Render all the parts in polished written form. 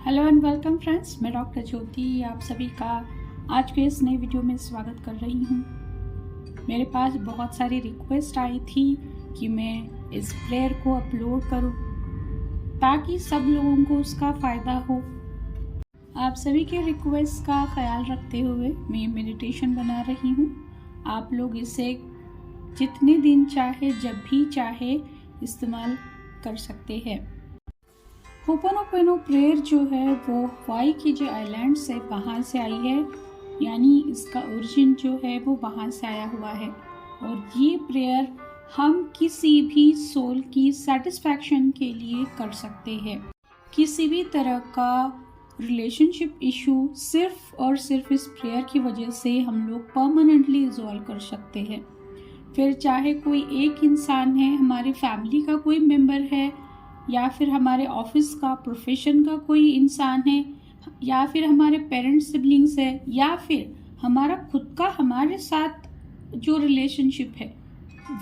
Hello and welcome friends, मैं doctor ज्योति आप सभी का आज के इस नए वीडियो में स्वागत कर रही हूँ। मेरे पास बहुत सारी रिक्वेस्ट आई थी कि मैं इस प्रेयर को अपलोड करूँ ताकि सब लोगों को उसका फ़ायदा हो। आप सभी के रिक्वेस्ट का ख्याल रखते हुए मैं मेडिटेशन बना रही हूँ। आप लोग इसे जितने दिन चाहे जब भी चाहे इस्तेमाल कर सकते हैं। होपोनोपोनो प्रेयर जो है वो हवाई की जो आइलैंड से बाहर से आई है, यानी इसका ओरिजिन जो है वो वहाँ से आया हुआ है। और ये प्रेयर हम किसी भी सोल की सेटिस्फैक्शन के लिए कर सकते हैं। किसी भी तरह का रिलेशनशिप इशू सिर्फ और सिर्फ इस प्रेयर की वजह से हम लोग परमानेंटली रिजॉल्व कर सकते हैं। फिर चाहे कोई एक इंसान है, हमारी फैमिली का कोई मेंबर है, या फिर हमारे ऑफिस का प्रोफेशन का कोई इंसान है, या फिर हमारे पेरेंट्स सिबलिंग्स है, या फिर हमारा खुद का हमारे साथ जो रिलेशनशिप है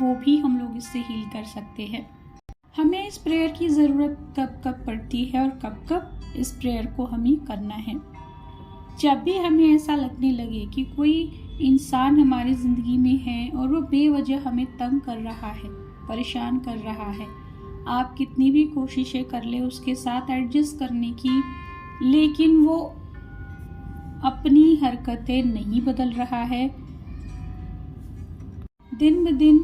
वो भी हम लोग इससे हील कर सकते हैं। हमें इस प्रेयर की ज़रूरत कब कब पड़ती है और कब कब इस प्रेयर को हमें करना है। जब भी हमें ऐसा लगने लगे कि कोई इंसान हमारी ज़िंदगी में है और वो बेवजह हमें तंग कर रहा है, परेशान कर रहा है, आप कितनी भी कोशिशें कर ले उसके साथ एडजस्ट करने की, लेकिन वो अपनी हरकतें नहीं बदल रहा है, दिन ब दिन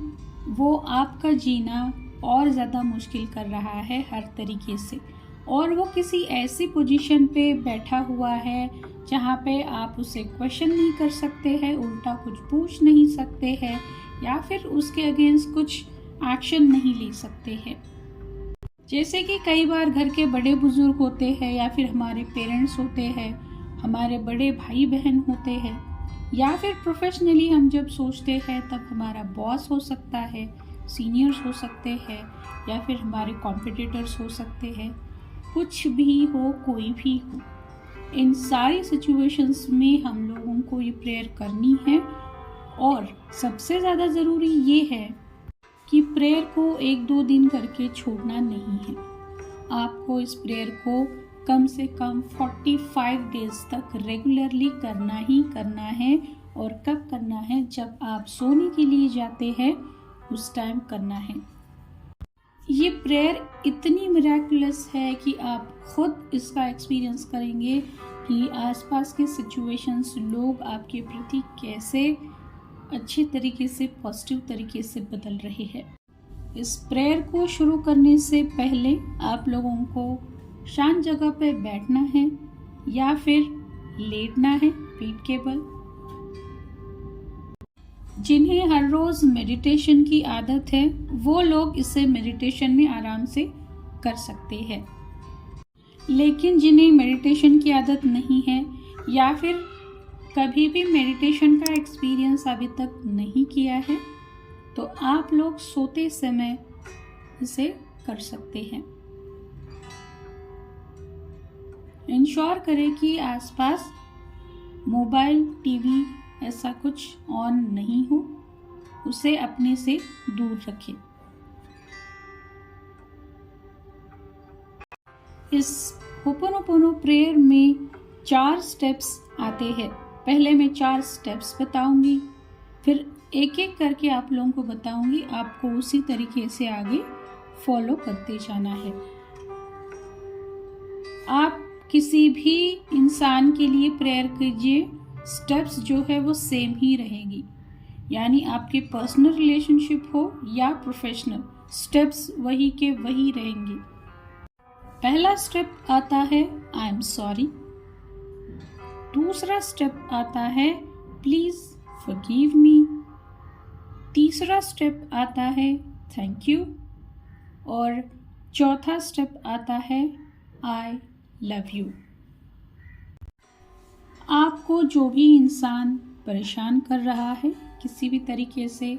वो आपका जीना और ज़्यादा मुश्किल कर रहा है हर तरीके से, और वो किसी ऐसी पोजीशन पे बैठा हुआ है जहाँ पे आप उसे क्वेश्चन नहीं कर सकते हैं, उल्टा कुछ पूछ नहीं सकते हैं, या फिर उसके अगेंस्ट कुछ एक्शन नहीं ले सकते हैं। जैसे कि कई बार घर के बड़े बुजुर्ग होते हैं, या फिर हमारे पेरेंट्स होते हैं, हमारे बड़े भाई बहन होते हैं, या फिर प्रोफेशनली हम जब सोचते हैं तब हमारा बॉस हो सकता है, सीनियर्स हो सकते हैं, या फिर हमारे कॉम्पिटिटर्स हो सकते हैं, कुछ भी हो, कोई भी हो। इन सारी सिचुएशंस में हम लोगों को ये प्रेयर करनी है। और सबसे ज़्यादा ज़रूरी ये है कि प्रेयर को 1-2 दिन करके छोड़ना नहीं है। आपको इस प्रेयर को कम से कम 45 डेज तक रेगुलरली करना ही करना है। और कब करना है? जब आप सोने के लिए जाते हैं उस टाइम करना है। ये प्रेयर इतनी मिरेकुलस है कि आप खुद इसका एक्सपीरियंस करेंगे कि आसपास के सिचुएशंस, लोग आपके प्रति कैसे अच्छे तरीके से, पॉजिटिव तरीके से बदल रहे हैं। इस प्रेयर को शुरू करने से पहले आप लोगों को शांत जगह पे बैठना है या फिर लेटना है पीठ के बल। जिन्हें हर रोज मेडिटेशन की आदत है वो लोग इसे मेडिटेशन में आराम से कर सकते हैं, लेकिन जिन्हें मेडिटेशन की आदत नहीं है, या फिर कभी भी मेडिटेशन का एक्सपीरियंस अभी तक नहीं किया है, तो आप लोग सोते समय इसे कर सकते हैं। इंश्योर करें कि आसपास मोबाइल, टीवी ऐसा कुछ ऑन नहीं हो, उसे अपने से दूर रखें। इस होपोनोपोनो प्रेयर में 4 स्टेप्स आते हैं। पहले मैं 4 स्टेप्स बताऊंगी, फिर एक एक करके आप लोगों को बताऊंगी। आपको उसी तरीके से आगे फॉलो करते जाना है। आप किसी भी इंसान के लिए प्रेयर कीजिए, स्टेप्स जो है वो सेम ही रहेगी, यानी आपके पर्सनल रिलेशनशिप हो या प्रोफेशनल, स्टेप्स वही के वही रहेंगे। पहला स्टेप आता है आई एम सॉरी। दूसरा स्टेप आता है प्लीज फॉरगिव मी। तीसरा स्टेप आता है थैंक यू। और चौथा स्टेप आता है आई लव यू। आपको जो भी इंसान परेशान कर रहा है किसी भी तरीके से,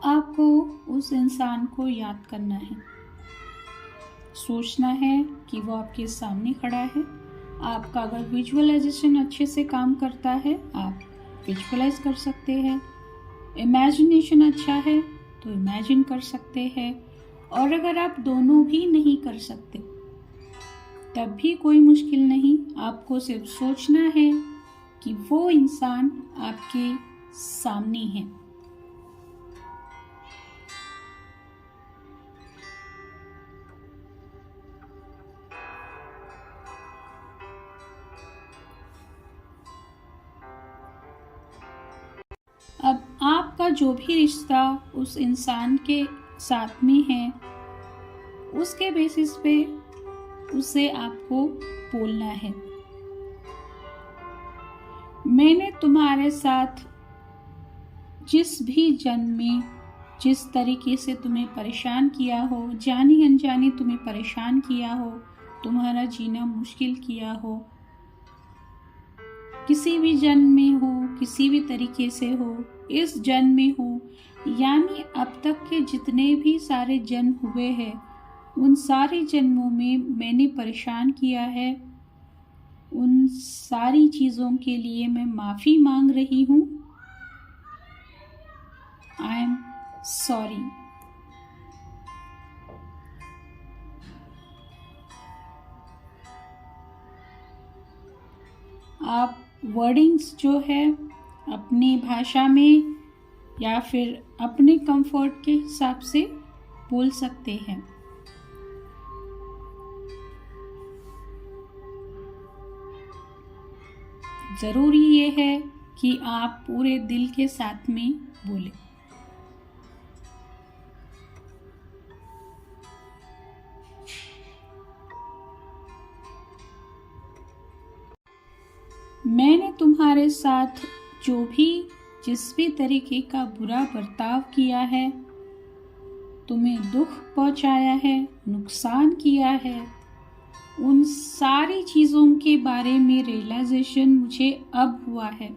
आपको उस इंसान को याद करना है, सोचना है कि वो आपके सामने खड़ा है। आपका अगर विजुअलाइजेशन अच्छे से काम करता है आप विजुअलाइज कर सकते हैं, इमेजिनेशन अच्छा है तो इमेजिन कर सकते हैं, और अगर आप दोनों भी नहीं कर सकते तब भी कोई मुश्किल नहीं। आपको सिर्फ सोचना है कि वो इंसान आपके सामने है। अब आपका जो भी रिश्ता उस इंसान के साथ में है, उसके बेसिस पे उसे आपको बोलना है, मैंने तुम्हारे साथ जिस भी जन्म में जिस तरीके से तुम्हें परेशान किया हो, जानी अनजानी तुम्हें परेशान किया हो, तुम्हारा जीना मुश्किल किया हो, किसी भी जन्म में हो, किसी भी तरीके से हो, इस जन्म में हो, यानी अब तक के जितने भी सारे जन्म हुए हैं, उन सारे जन्मों में मैंने परेशान किया है। उन सारी चीज़ों के लिए मैं माफ़ी मांग रही हूँ। I am sorry. आप वर्डिंग्स जो है अपनी भाषा में या फिर अपने कंफर्ट के हिसाब से बोल सकते हैं। ज़रूरी ये है कि आप पूरे दिल के साथ में बोलें। मैंने तुम्हारे साथ जो भी जिस भी तरीके का बुरा बर्ताव किया है, तुम्हें दुख पहुंचाया है, नुकसान किया है, उन सारी चीज़ों के बारे में रियलाइजेशन मुझे अब हुआ है।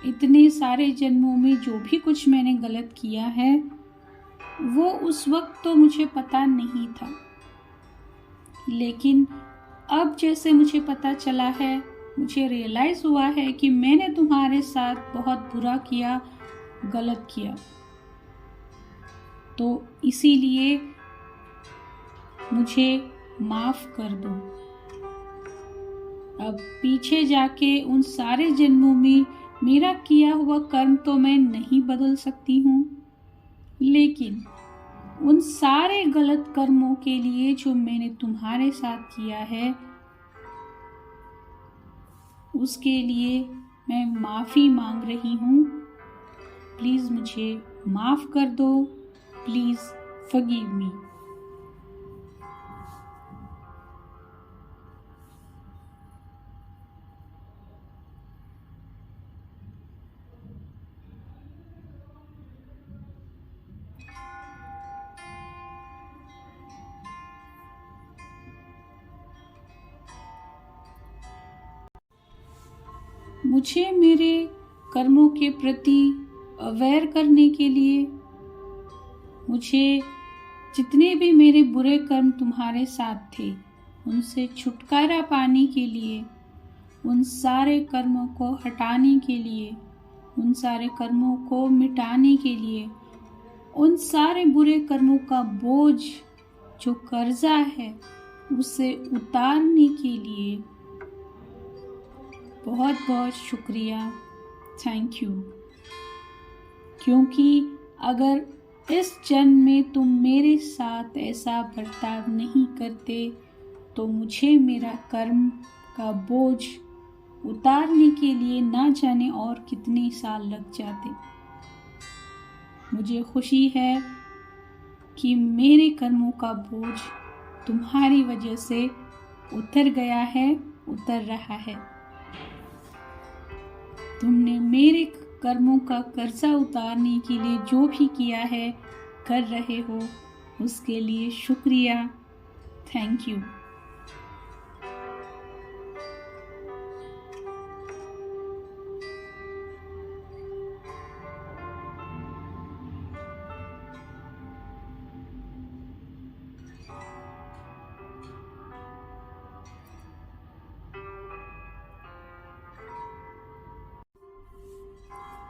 इतने सारे जन्मों में जो भी कुछ मैंने गलत किया है, वो उस वक्त तो मुझे पता नहीं था, लेकिन अब जैसे मुझे पता चला है, मुझे रियलाइज हुआ है कि मैंने तुम्हारे साथ बहुत बुरा किया, गलत किया। तो इसीलिए मुझे माफ कर दो। अब पीछे जाके उन सारे जन्मों में मेरा किया हुआ कर्म तो मैं नहीं बदल सकती हूँ, लेकिन उन सारे गलत कर्मों के लिए जो मैंने तुम्हारे साथ किया है, उसके लिए मैं माफ़ी मांग रही हूँ। प्लीज़ मुझे माफ़ कर दो। Please forgive me. मुझे मेरे कर्मों के प्रति अवेयर करने के लिए, मुझे जितने भी मेरे बुरे कर्म तुम्हारे साथ थे उनसे छुटकारा पाने के लिए, उन सारे कर्मों को हटाने के लिए, उन सारे कर्मों को मिटाने के लिए, उन सारे बुरे कर्मों का बोझ जो कर्जा है उसे उतारने के लिए बहुत बहुत शुक्रिया, थैंक यू। क्योंकि अगर इस जन्म में तुम मेरे साथ ऐसा बर्ताव नहीं करते तो मुझे मेरा कर्म का बोझ उतारने के लिए ना जाने और कितने साल लग जाते। मुझे खुशी है कि मेरे कर्मों का बोझ तुम्हारी वजह से उतर गया है, उतर रहा है। तुमने मेरे कर्मों का कर्जा उतारने के लिए जो भी किया है, कर रहे हो, उसके लिए शुक्रिया, थैंक यू।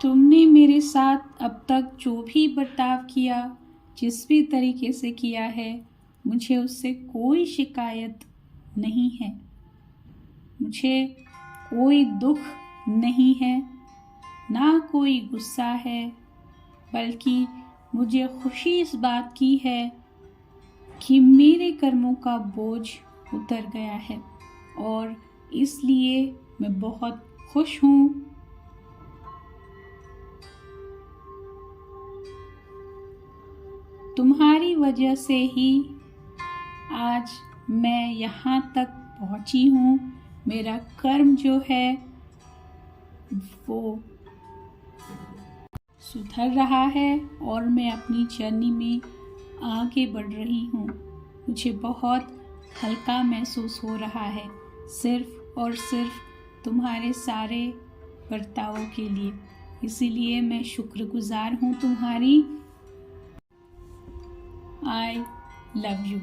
तुमने मेरे साथ अब तक जो भी बर्ताव किया, जिस भी तरीके से किया है, मुझे उससे कोई शिकायत नहीं है, मुझे कोई दुख नहीं है, ना कोई गुस्सा है, बल्कि मुझे खुशी इस बात की है कि मेरे कर्मों का बोझ उतर गया है और इसलिए मैं बहुत खुश हूँ। तुम्हारी वजह से ही आज मैं यहाँ तक पहुँची हूँ। मेरा कर्म जो है वो सुधर रहा है और मैं अपनी जर्नी में आगे बढ़ रही हूँ। मुझे बहुत हल्का महसूस हो रहा है, सिर्फ और सिर्फ तुम्हारे सारे बर्तावों के लिए। इसीलिए मैं शुक्रगुजार हूँ तुम्हारी। I love you.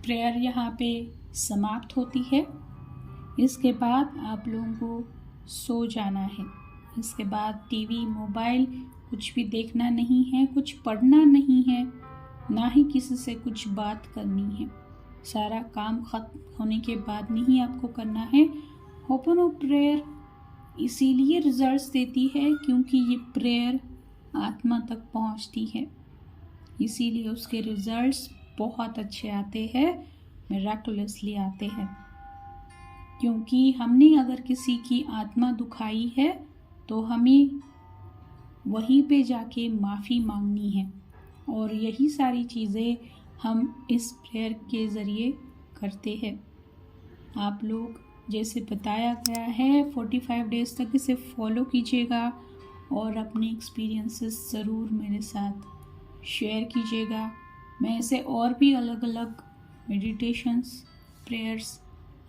प्रेयर यहाँ पे समाप्त होती है। इसके बाद आप लोगों को सो जाना है। इसके बाद टीवी, मोबाइल कुछ भी देखना नहीं है, कुछ पढ़ना नहीं है, ना ही किसी से कुछ बात करनी है। सारा काम खत्म होने के बाद में ही आपको करना है। होपनो प्रेयर इसीलिए रिजल्ट्स देती है क्योंकि ये प्रेयर आत्मा तक पहुंचती है, इसीलिए उसके रिजल्ट्स बहुत अच्छे आते हैं, मिराकुलसली आते हैं। क्योंकि हमने अगर किसी की आत्मा दुखाई है तो हमें वहीं पे जाके माफ़ी मांगनी है और यही सारी चीज़ें हम इस प्रेयर के ज़रिए करते हैं। आप लोग जैसे बताया गया है 45 डेज़ तक इसे फॉलो कीजिएगा और अपने एक्सपीरियंसेस ज़रूर मेरे साथ शेयर कीजिएगा। मैं ऐसे और भी अलग अलग मेडिटेशंस, प्रेयर्स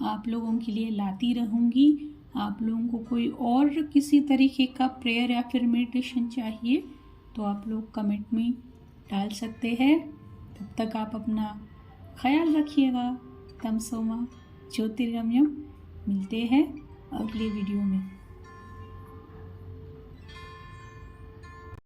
आप लोगों के लिए लाती रहूँगी। आप लोगों को कोई और किसी तरीके का प्रेयर या फिर मेडिटेशन चाहिए तो आप लोग कमेंट में डाल सकते हैं। तब तक आप अपना ख्याल रखिएगा। तमसो मा ज्योतिर्गमयम। मिलते हैं अगले वीडियो में।